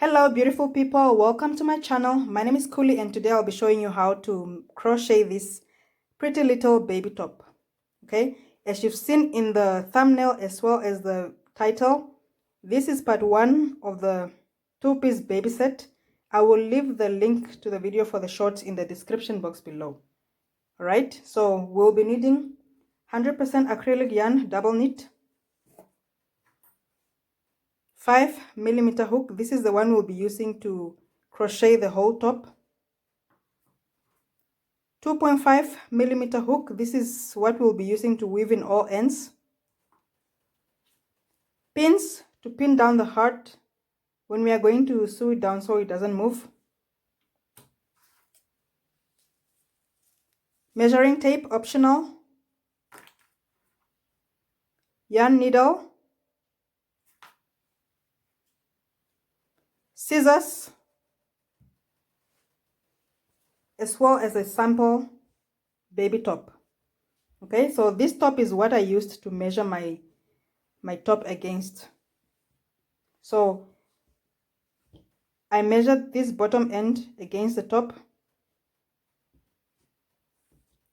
Hello beautiful people, welcome to my channel. My name is Kuli and today I'll be showing you how to crochet this pretty little baby top. Okay, as you've seen in the thumbnail as well as the title, this is part 1 of the 2-piece baby set. I will leave the link to the video for the shorts in the description box below. Alright, so we'll be needing 100% acrylic yarn double knit, 5mm hook. This is the one we'll be using to crochet the whole top. 2.5mm hook. This is what we'll be using to weave in all ends. Pins to pin down the heart when we are going to sew it down so it doesn't move. Measuring tape optional. Yarn needle. Scissors, as well as a sample baby top. Okay, so this top is what I used to measure my top against. So I measured this bottom end against the top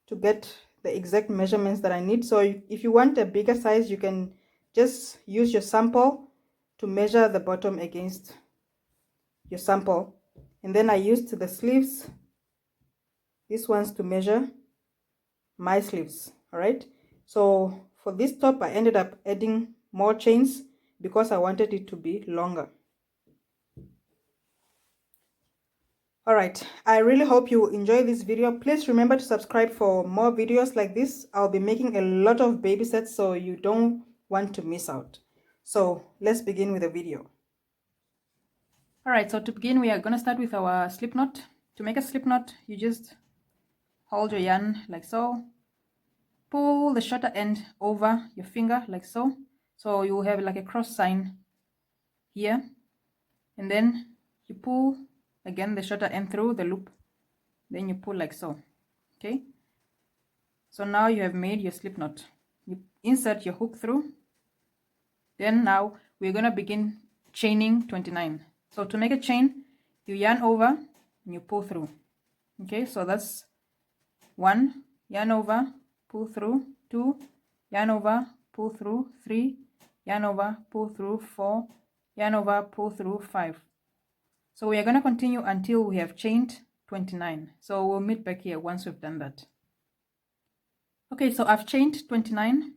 to get the exact measurements that I need. So if you want a bigger size, you can just use your sample to measure the bottom against your sample. And then I used the sleeves, these ones, to measure my sleeves. All right, so for this top I ended up adding more chains because I wanted it to be longer. All right, I really hope you enjoy this video. Please remember to subscribe for more videos like this. I'll be making a lot of baby sets, so you don't want to miss out. So let's begin with the video. All right, so to begin, we are going to start with our slip knot. To make a slip knot, you just hold your yarn like so, pull the shorter end over your finger like so, so you will have like a cross sign here, and then you pull again the shorter end through the loop, then you pull like so. Okay, so now you have made your slip knot. You insert your hook through. Then now we're going to begin chaining 29. So to make a chain, you yarn over and you pull through. Okay, so that's 1, yarn over, pull through, 2, yarn over, pull through, 3, yarn over, pull through, 4, yarn over, pull through, 5. So we are going to continue until we have chained 29. So we'll meet back here once we've done that. Okay, so I've chained 29.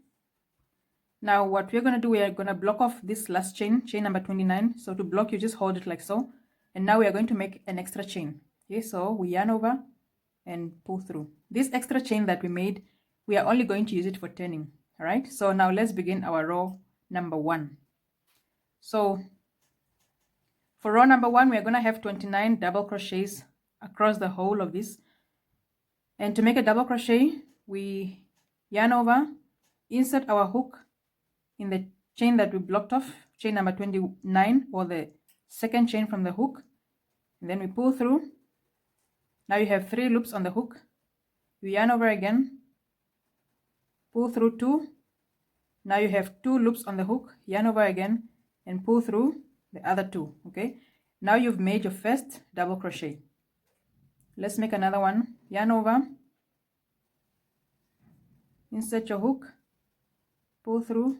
Now what we're going to do, we are going to block off this last chain, chain number 29. So to block, you just hold it like so. And now we are going to make an extra chain. Okay, so we yarn over and pull through. This extra chain that we made, we are only going to use it for turning. All right, so now let's begin our row number 1. So for row number 1, we are going to have 29 double crochets across the whole of this. And to make a double crochet, we yarn over, insert our hook in the chain that we blocked off, chain number 29, or the second chain from the hook, and then we pull through. Now you have 3 loops on the hook. You yarn over again, pull through 2. Now you have 2 loops on the hook, yarn over again, and pull through the other 2. Okay, now you've made your first double crochet. Let's make another one. Yarn over, insert your hook, pull through,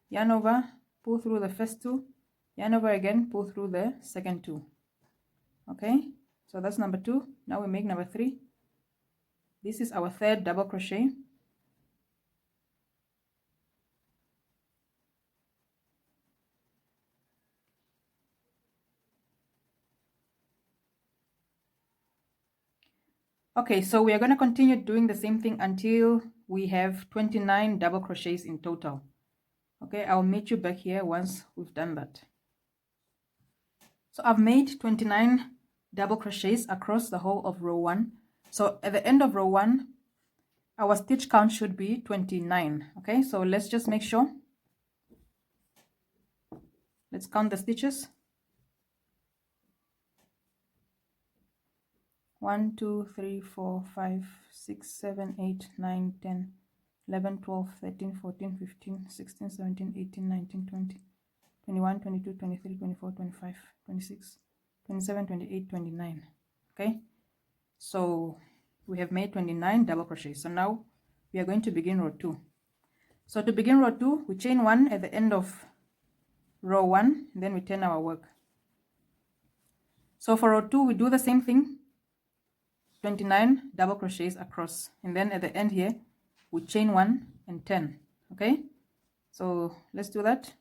yarn over, pull through the first 2, yarn over again, pull through the second 2. Okay, so that's number 2. Now we make number 3. This is our third double crochet. Okay, so we are going to continue doing the same thing until we have 29 double crochets in total. Okay, I'll meet you back here once we've done that. So I've made 29 double crochets across the whole of row 1. So at the end of row 1, our stitch count should be 29. Okay, so let's just make sure. Let's count the stitches. 1, 2, 3, 4, 5, 6, 7, 8, 9, 10, 11, 12, 13, 14, 15, 16, 17, 18, 19, 20, 21, 22, 23, 24, 25, 26, 27, 28, 29. Okay, so we have made 29 double crochets. So now we are going to begin row 2. So to begin row 2, we chain 1 at the end of row 1, and then we turn our work. So for row 2, we do the same thing, 29 double crochets across, and then at the end here we chain 1 and turn. Okay, so let's do that.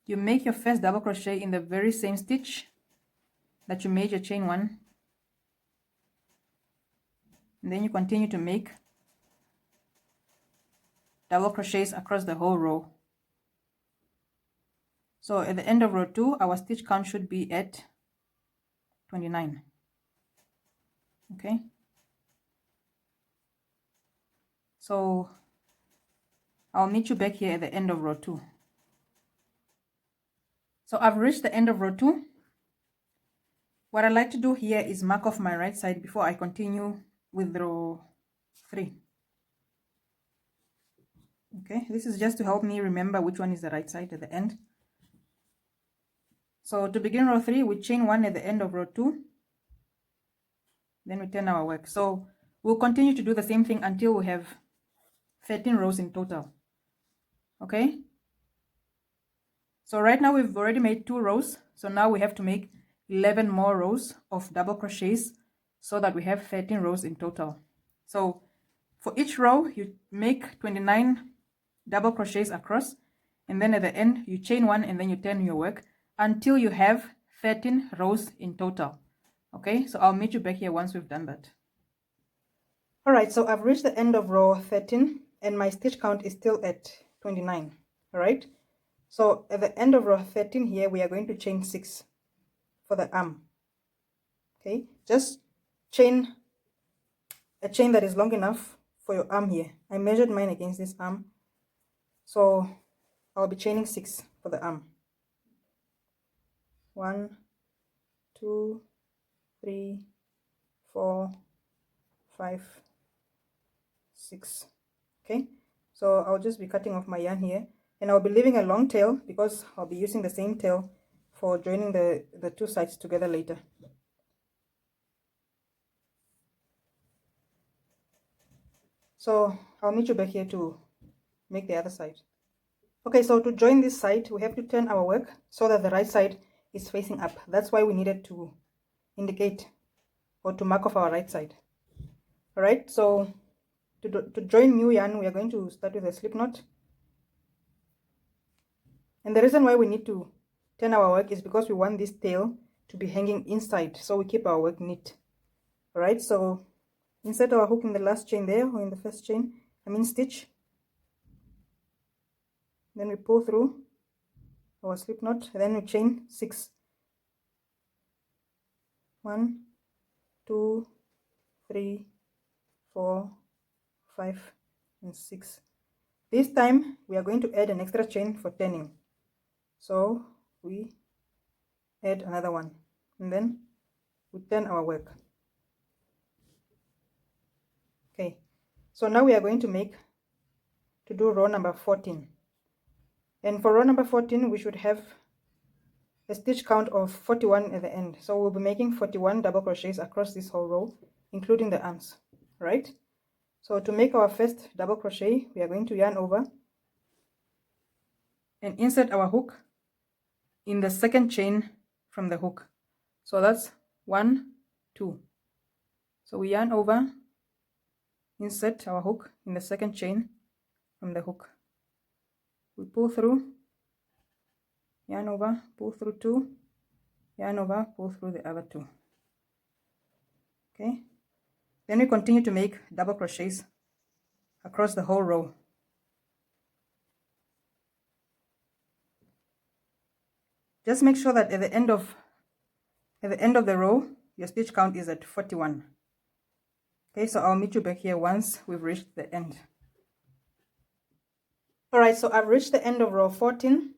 You make your first double crochet in the very same stitch that you made your chain 1, and then you continue to make double crochets across the whole row. So at the end of row 2, our stitch count should be at 29. Okay, so I'll meet you back here at the end of row 2. So I've reached the end of row 2. What I like to do here is mark off my right side before I continue with row 3. Okay, this is just to help me remember which one is the right side at the end. So to begin row 3, we chain 1 at the end of row 2, then we turn our work. So we'll continue to do the same thing until we have 13 rows in total. Okay, so right now we've already made 2 rows, so now we have to make 11 more rows of double crochets so that we have 13 rows in total. So for each row you make 29 double crochets across, and then at the end you chain 1 and then you turn your work until you have 13 rows in total. Okay, so I'll meet you back here once we've done that. All right, so I've reached the end of row 13 and my stitch count is still at 29. All right, so at the end of row 13 here we are going to chain 6 for the arm. Okay, just chain a chain that is long enough for your arm here. I measured mine against this arm, so I'll be chaining 6 for the arm. 1, 2, 3, 4, 5, 6. Okay, so I'll just be cutting off my yarn here, and I'll be leaving a long tail because I'll be using the same tail for joining the 2 sides together later. So I'll meet you back here to make the other side. Okay, so to join this side we have to turn our work so that the right side is facing up. That's why we needed to indicate or to mark off our right side. All right, so to join new yarn we are going to start with a slip knot, and the reason why we need to turn our work is because we want this tail to be hanging inside, so we keep our work neat. All right, so insert our hook in the last chain there, or in the first chain, stitch, then we pull through our slip knot, then we chain 6. 1, 2, 3, 4, 5, and 6. This time we are going to add an extra chain for turning, so we add another one and then we turn our work. Okay, so now we are going to do row number 14, and for row number 14 we should have a stitch count of 41 at the end, so we'll be making 41 double crochets across this whole row including the arms. Right, so to make our first double crochet we are going to yarn over and insert our hook in the second chain from the hook. So that's 1, 2. So we yarn over, insert our hook in the second chain from the hook, we pull through, yarn over, pull through 2, yarn over, pull through the other 2. Okay, then we continue to make double crochets across the whole row. Just make sure that at the end of the row your stitch count is at 41. Okay, so I'll meet you back here once we've reached the end. All right, so I've reached the end of row 14.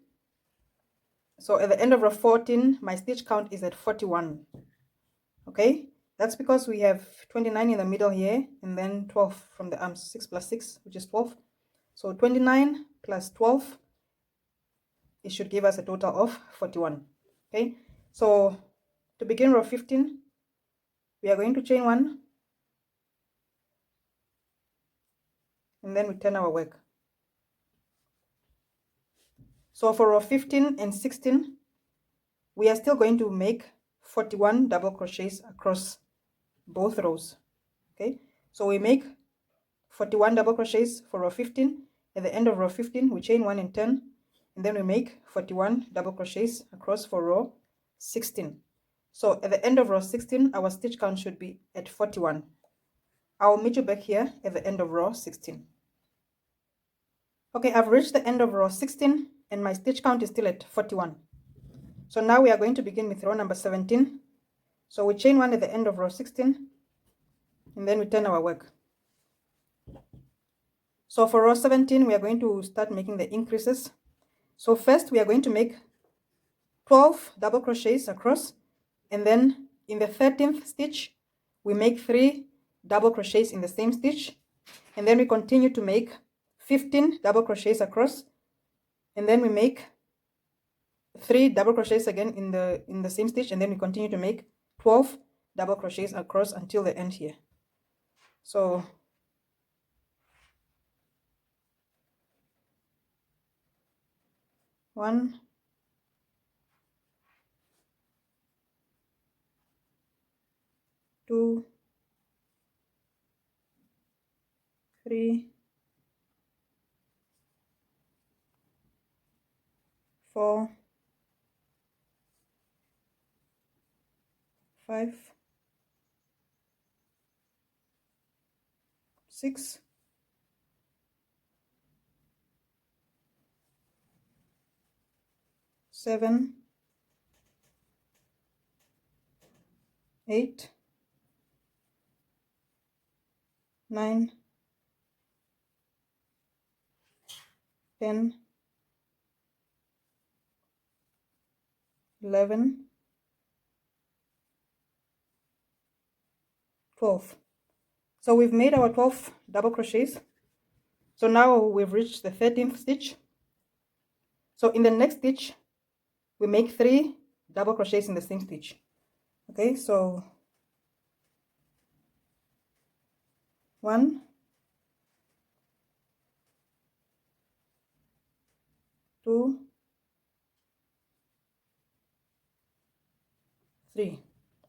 So at the end of row 14 my stitch count is at 41. Okay, that's because we have 29 in the middle here and then 12 from the arms. 6 plus 6, which is 12. So 29 plus 12 it should give us a total of 41. Okay, so to begin row 15, we are going to chain 1, and then we turn our work. So for row 15 and 16, we are still going to make 41 double crochets across both rows. Okay, so we make 41 double crochets for row 15. At the end of row 15, we chain 1 and turn, and then we make 41 double crochets across for row 16. So at the end of row 16, our stitch count should be at 41. I'll meet you back here at the end of row 16. Okay, I've reached the end of row 16 and my stitch count is still at 41. So now we are going to begin with row number 17. So we chain 1 at the end of row 16, and then we turn our work. So for row 17, we are going to start making the increases. So first we are going to make 12 double crochets across, and then in the 13th stitch we make 3 double crochets in the same stitch, and then we continue to make 15 double crochets across, and then we make 3 double crochets again in the same stitch, and then we continue to make 12 double crochets across until the end here. So 1, 2, 3, 4, 5, 6, 7, 8, 9, 10, 11, 12. So we've made our 12 double crochets. So now we've reached the 13th stitch. So in the next stitch, we make 3 double crochets in the same stitch. Okay, so 1, 2, 3.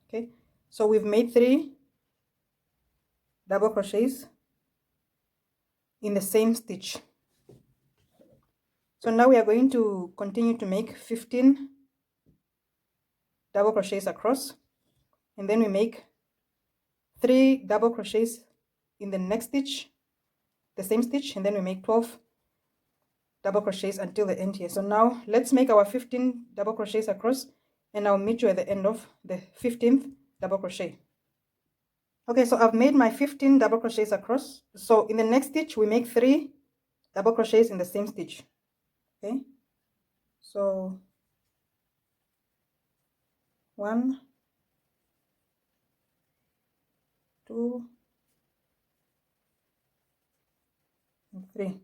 Okay, so we've made 3 double crochets in the same stitch. So now we are going to continue to make 15 double crochets across, and then we make 3 double crochets in the next stitch, the same stitch, and then we make 12 double crochets until the end here. So now let's make our 15 double crochets across, and I'll meet you at the end of the 15th double crochet. Okay, so I've made my 15 double crochets across. So in the next stitch we make 3 double crochets in the same stitch. Okay, so 1, 2, and 3.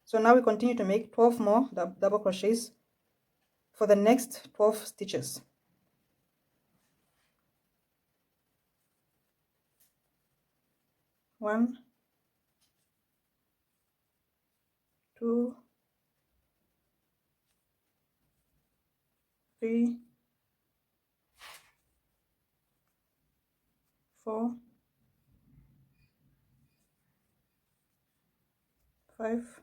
So now we continue to make 12 more double crochets for the next 12 stitches. 1, 2, 3, 4, 5,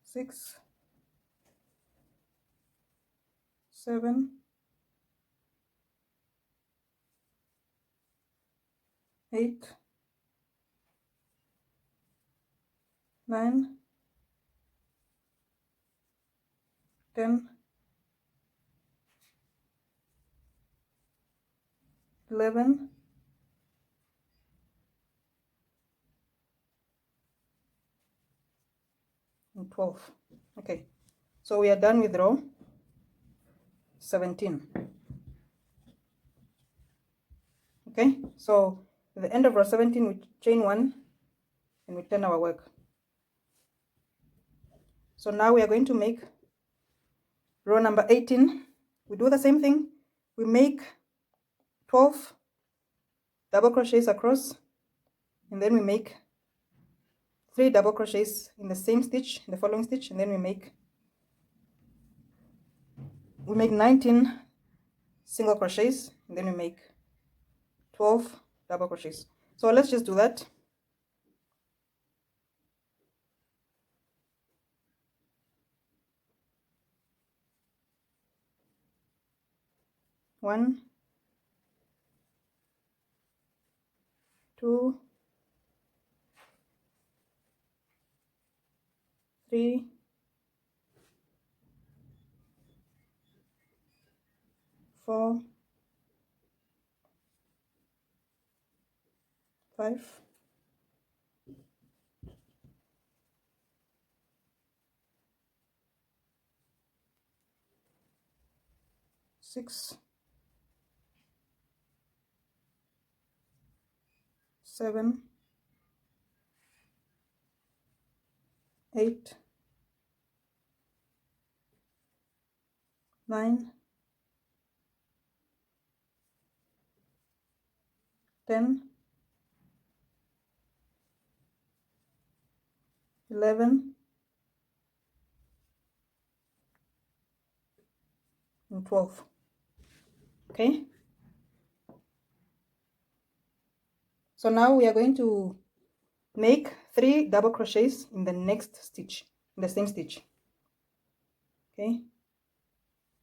6, 7, 8, 9, 10, 11, and 12. Okay, so we are done with row 17. Okay, so at the end of row 17 we chain 1 and we turn our work. So now we are going to make row number 18. We do the same thing. We make 12 double crochets across, and then we make 3 double crochets in the same stitch, in the following stitch, and then we make 19 single crochets, and then we make 12 double crochets. So let's just do that. One, two, three, 4, 5, 6, 7, 8, 9, 10, 11, and 12. Okay, so now we are going to make 3 double crochets in the next stitch, in the same stitch. Okay,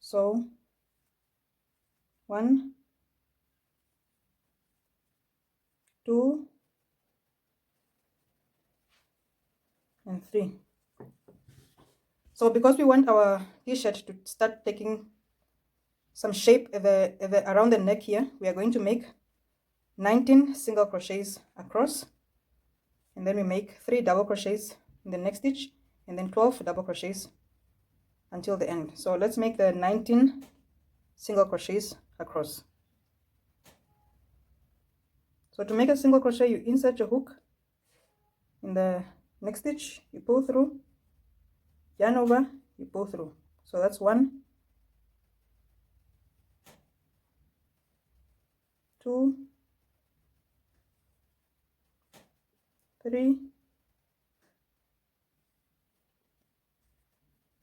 so 1, 2, and 3. So because we want our t-shirt to start taking some shape around the neck here, we are going to make 19 single crochets across, and then we make 3 double crochets in the next stitch, and then 12 double crochets until the end. So let's make the 19 single crochets across. So to make a single crochet, you insert your hook in the next stitch, you pull through, yarn over, you pull through. So that's 1, 2, 3,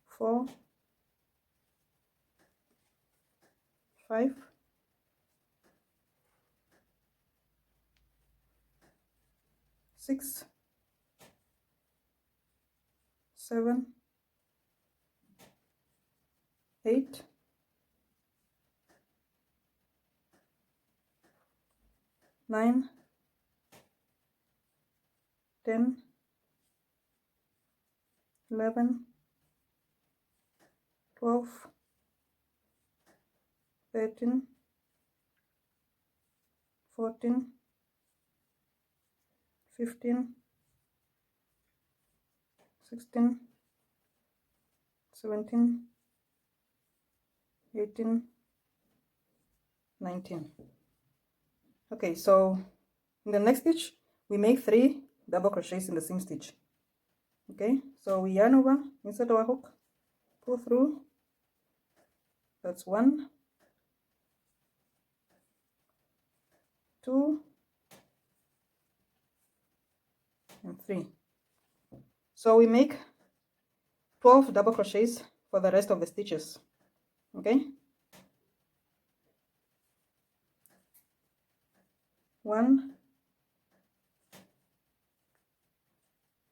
4, 5, 6, 7, 8, 9, 10, 11, 12, 13, 14, 15, 16, 17, 18, 19. Okay, so in the next stitch we make 3 double crochets in the same stitch. Okay, so we yarn over, insert our hook, pull through. That's 1, 2, and 3. So we make 12 double crochets for the rest of the stitches. Okay, 1,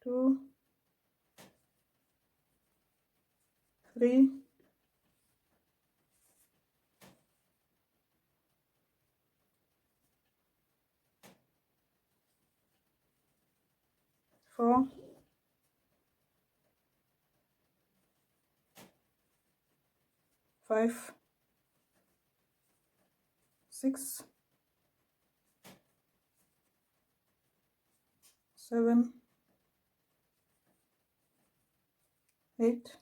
2, 3, 4, 5, 6, 7, 8,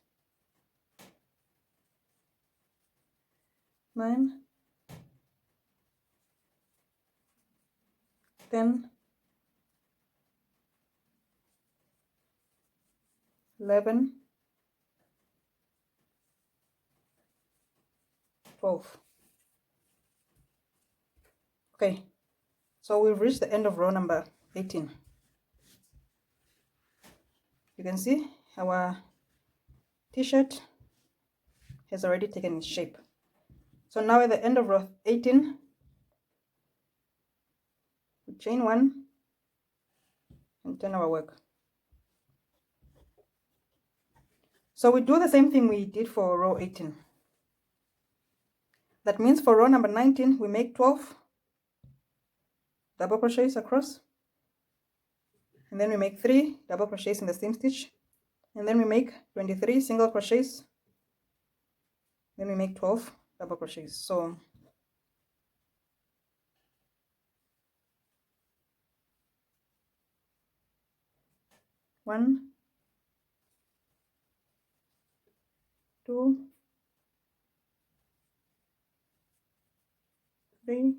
9, 10, 11, 12. Okay, so we've reached the end of row number 18. You can see our t-shirt has already taken its shape. So now at the end of row 18, we chain 1 and turn our work. So we do the same thing we did for row 18. That means for row number 19, we make 12 double crochets across, and then we make 3 double crochets in the same stitch, and then we make 23 single crochets, then we make 12 double crochets. So one, 2, 3,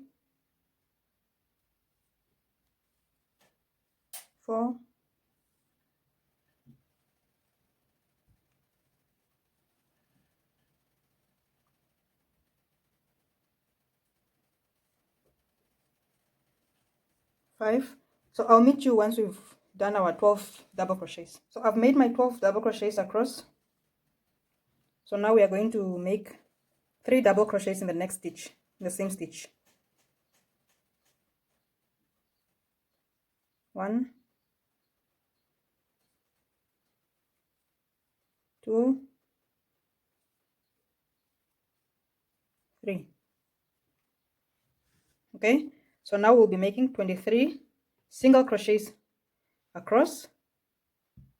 4, 5. So I'll meet you once we've done our 12 double crochets. So I've made my 12 double crochets across. So now we are going to make 3 double crochets in the next stitch, in the same stitch. 1, 2, 3. Okay, so now we'll be making 23 single crochets across,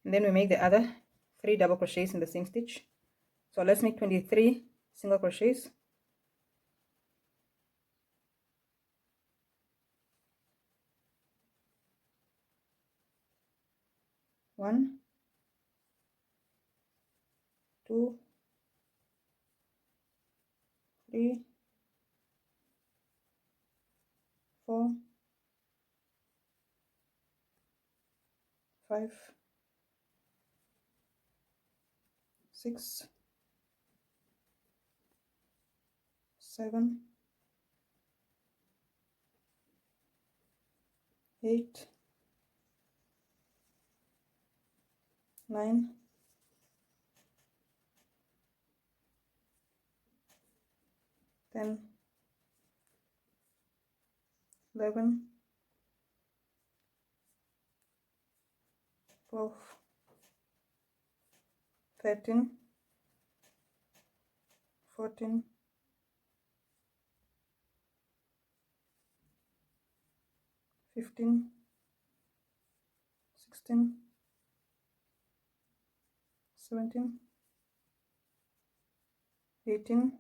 and then we make the other 3 double crochets in the same stitch. So let's make 23 single crochets. 1, 2, 3, 4, 5, 6, 7, 8, 9, 10, 11, 12, 13, 14, 15, 16, 17, 18,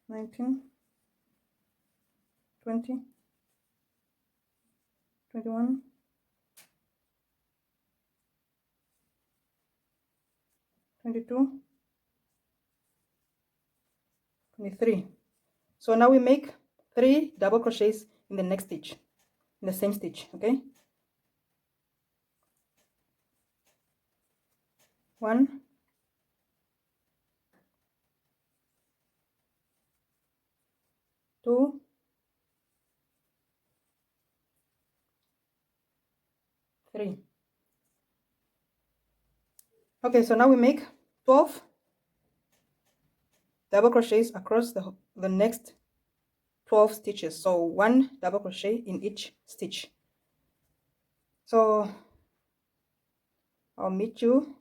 19, 20, 21, 22, 23. So now we make 3 double crochets in the next stitch, in the same stitch. Okay, 1, 2, 3. Okay, so now we make 12 double crochets across the next 12 stitches. So 1 double crochet in each stitch. So I'll meet you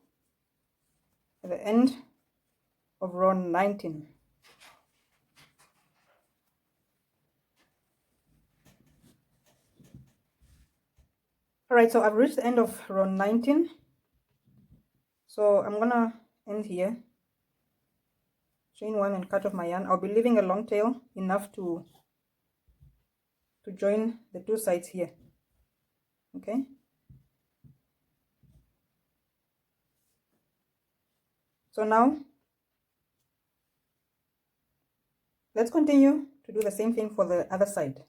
at the end of row 19. Alright, so I've reached the end of row 19. So I'm gonna end here, chain 1 and cut off my yarn. I'll be leaving a long tail enough to join the 2 sides here. Okay, so now let's continue to do the same thing for the other side.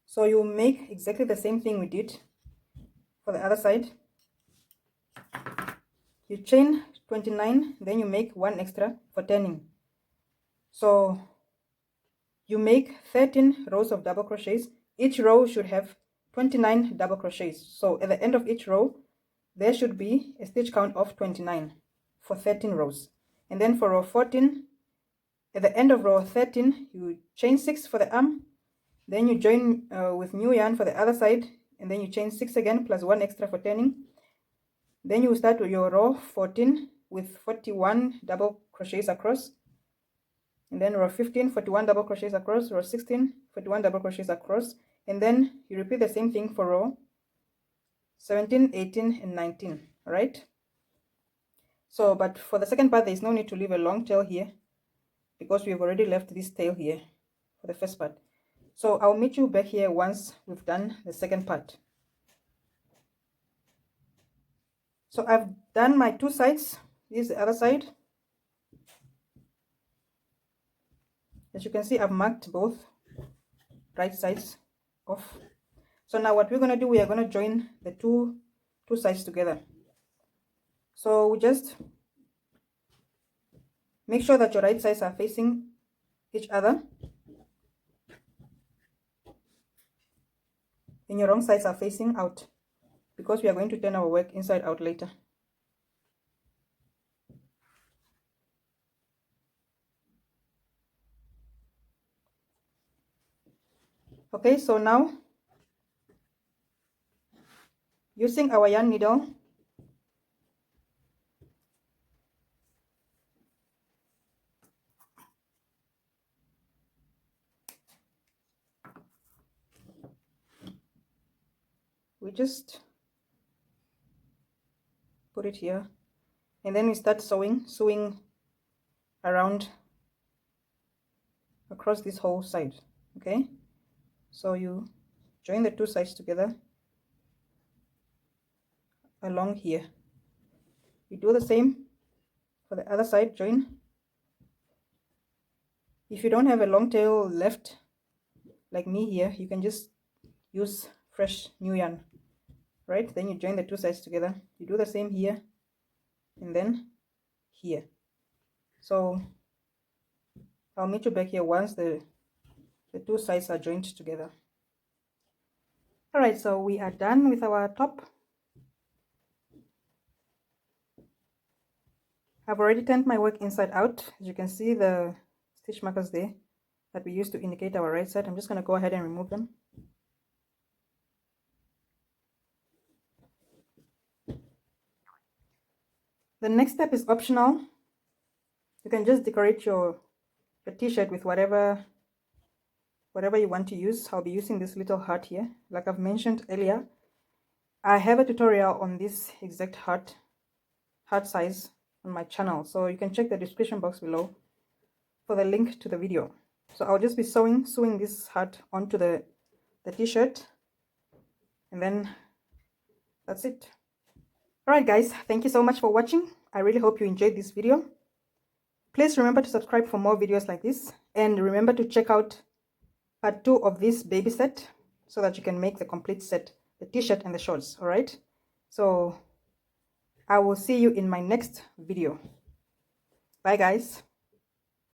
So you make exactly the same thing we did for the other side. You chain 29, then you make 1 extra for turning. So you make 13 rows of double crochets. Each row should have 29 double crochets. So at the end of each row, there should be a stitch count of 29 for 13 rows. And then for row 14, at the end of row 13, you chain 6 for the arm, then you join with new yarn for the other side, and then you chain 6 again plus 1 extra for turning. Then you start with your row 14 with 41 double crochets across, and then row 15, 41 double crochets across, row 16, 41 double crochets across, and then you repeat the same thing for row 17, 18, and 19. All right. So, but for the second part, there is no need to leave a long tail here because we've already left this tail here for the first part. So I'll meet you back here once we've done the second part. So I've done my 2 sides. This is the other side. As you can see, I've marked both right sides off. So now what we're going to do, we are going to join the two sides together. So we just make sure that your right sides are facing each other and your wrong sides are facing out, because we are going to turn our work inside out later. Okay, so now using our yarn needle, we just put it here, and then we start sewing around across this whole side. Okay, so you join the 2 sides together along here. You do the same for the other side. Join. If you don't have a long tail left like me here, you can just use fresh new yarn, right? Then you join the 2 sides together. You do the same here and then here. So I'll meet you back here once the 2 sides are joined together. All right, so we are done with our top. I've already turned my work inside out. As you can see, the stitch markers there that we used to indicate our right side, I'm just going to go ahead and remove them. The next step is optional. You can just decorate your t-shirt with whatever you want to use. I'll be using this little heart here. Like I've mentioned earlier, I have a tutorial on this exact heart size on my channel, so you can check the description box below for the link to the video. So I'll just be sewing this heart onto the t-shirt, and then that's it. Alright guys, thank you so much for watching. I really hope you enjoyed this video. Please remember to subscribe for more videos like this, and remember to check out part 2 of this baby set so that you can make the complete set, the t-shirt and the shorts. Alright, so I will see you in my next video. Bye guys.